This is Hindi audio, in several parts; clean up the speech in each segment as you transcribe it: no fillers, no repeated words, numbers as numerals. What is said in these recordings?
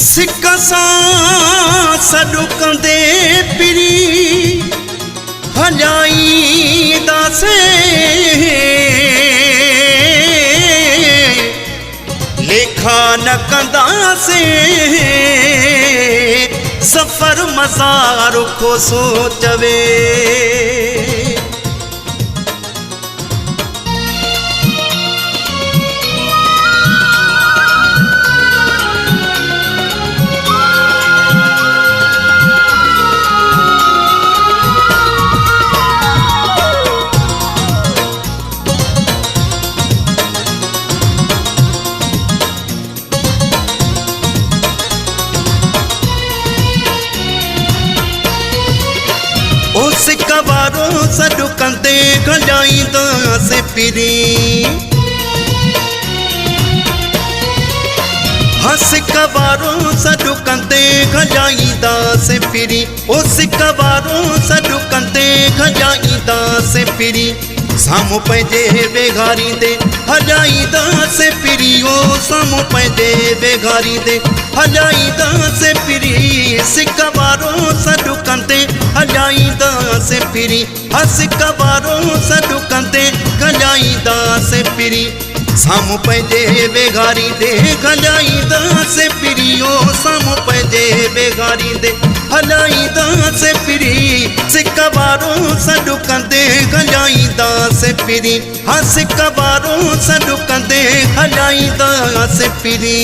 सिक सां सॾु कंदे पिरी हलाईंदासीं लेखा न कंदासीं सफ़र मज़ार को सोचवे सिक वारो सॾु कंदे हलाईंदासीं पिरी सिक वारो सॾु कंदे हलाईंदासीं पिरी ओ सिक वारो सॾु कंदे हलाईंदासीं पिरी साम्हूं पंहिंजे बेगारींदे हलाईंदासीं पिरी ओ साम्हूं पंहिंजे बेगारींदे हलाईंदासीं पिरी सिक वारो सॾु कंदे हलाईंदासीं पिरी सिक वारो सॾु कंदे हलाईंदासीं पिरी साम्हूं पंहिंजे बेगारींदे हलाईंदासीं पिरी ओ साम्हूं पंहिंजे बेगारींदे हलाईंदासीं पिरी सिक वारो सॾु कंदे हलाईंदासीं पिरी सिक वारो सॾु कंदे हलाईंदासीं पिरी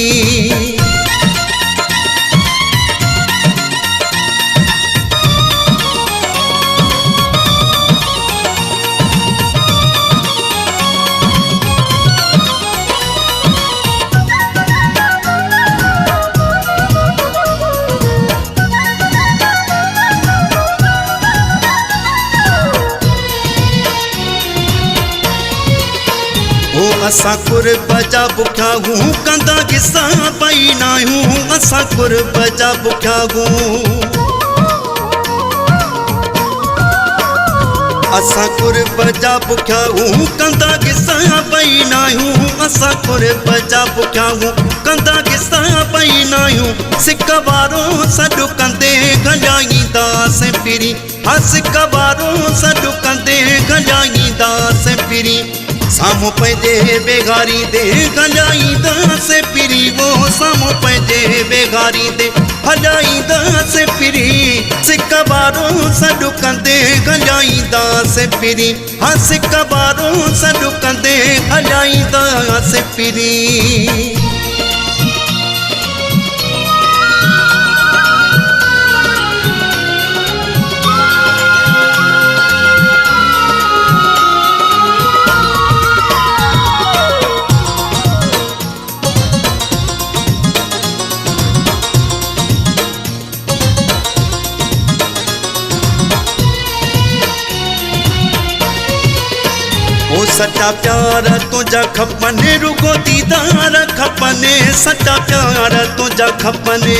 असां कुर्ब जा बुखिया हूं कंदा किसा पई न आहियूं असां कुर्ब जा बुखिया हूं असां कुर्ब जा बुखिया हूं कंदा किसा पई न आहियूं असां कुर्ब जा बुखिया हूं कंदा किसा पई न आहियूं सिक वारो सॾु कंदे हलाईंदासीं पिरी सिक वारो सॾु कंदे हलाईंदासीं पिरी साम्हूं पंहिंजे बेगारींदे हलाईंदासीं पिरी वो साम्हूं पंहिंजे बेगारींदे हलाईंदासीं पिरी सिक वारो सॾु कंदे हलाईंदासीं पिरी सिक वारो सॾु कंदे हलाईंदासीं पिरी सच्चा प्यार तुझा खपने रुगो दीदार खपने सच्चा प्यार तुझा खपने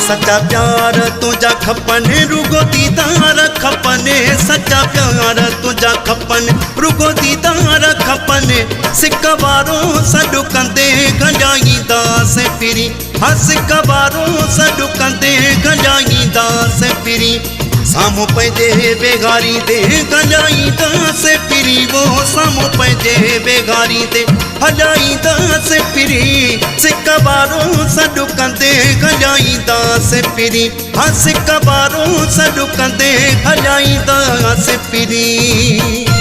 सच्चा प्यार तुझा खपने रुगो दीदार खपने सच्चा प्यार तुझा खपने रुगो दीदार खपने सिक वारो सॾु कंदे हलाईंदासीं पिरी सिक वारो सॾु कंदे हलाईंदासीं पिरी साम्हूं पंहिंजे बेगारींदे हलाईंदासीं पिरी वो साम्हूं पंहिंजे बेगारींदे हलाईंदासीं पिरी सिक वारो सॾु कंदे हलाईंदासीं पिरी सिक वारो सॾु कंदे हलाईंदासीं पिरी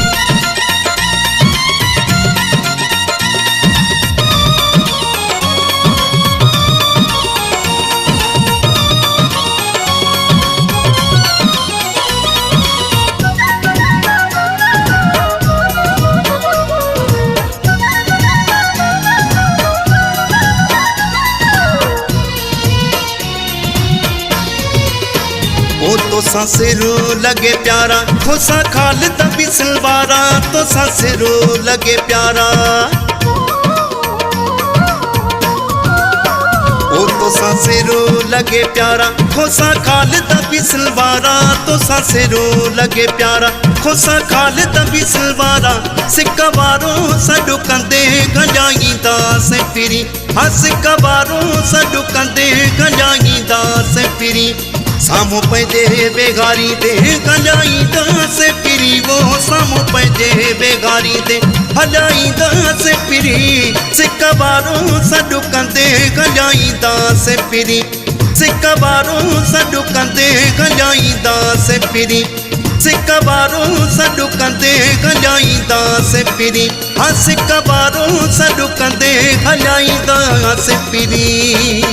तोसां सिरो लगे प्यारा खोसा खालिद भी सिलवारा तोसां सिरो लगे प्यारा ओ तो तोसां सिरो लगे प्यारा खोसा खालिद बिसलवारा तोसां सिरो लगे प्यारा खोसा खालिद बिसलवारा सिक वारो सॾु कंदे गंजाईंदासीं फिरी हा सिक वारो सॾु कंदे गंजाईंदासीं फिरी साम्हूं पंहिंजे बेगारी ते गंजाईंदासीं फिरी वो साम्हूं पंहिंजे बेगारी ते हलाईंदासीं फिरी सिक वारो सॾु कंदे गंजाईंदासीं फिरी सिक वारो सॾु कंदे गंजाईंदासीं फिरी सिक वारो सॾु कंदे गंजाईंदासीं फिरी हा सिक वारो सॾु कंदे हलाईंदासीं फिरी।